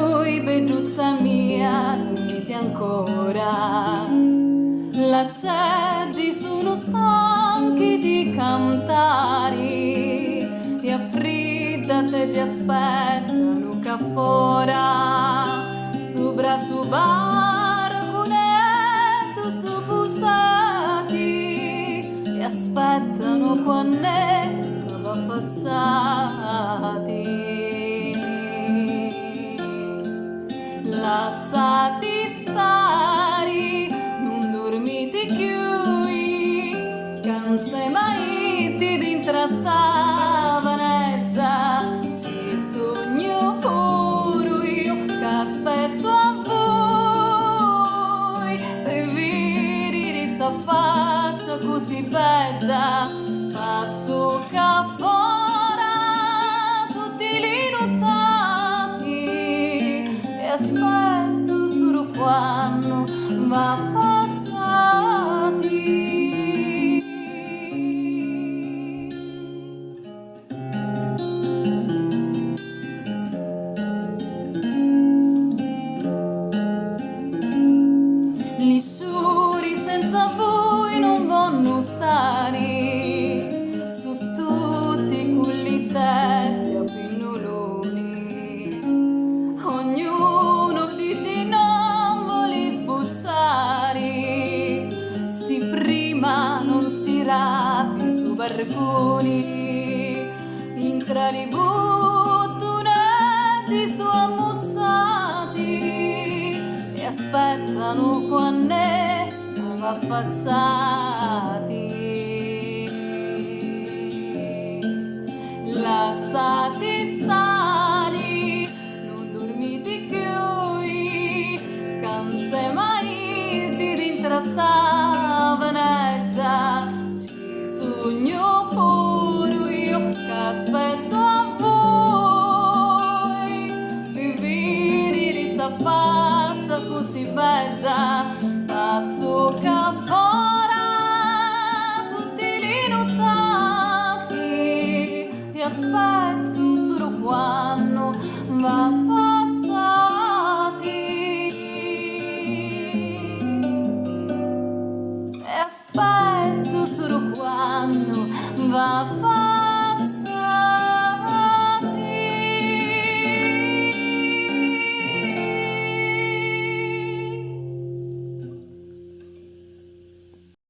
lui, belluzza mia, dormite ancora. L'accendi sono stanchi di cantare, ti affriddate, ti aspettano ca fora, su braccio barconetto, su busati, ti aspettano quando ne affacciati. Lasciati stare, non dormite chiui, che non sei mai dentro sta vanetta, ci sogno pure io, che aspetto a voi, per vedere sta faccia così bella, passo ca fora tutti li nottati, e aspetto solo quando va affacciati. Gli sciuri senza voi non vanno stare, su tutti quelli testi a pinnoloni, ognuno di non vuole sbocciare, si prima non si rapi su barconi, entrare bottonetti su ammucciati, e aspettano quando ne affacciati. Lasciati stare, non dormite più, che non sei mai dentro sta vanetta, ci sogno pure io, che aspetto a voi, per vedere sta faccia così bella, passo ca fora tutti li nottati, ti aspetto solo quando va affacciati, e aspetto solo quando va affacciati.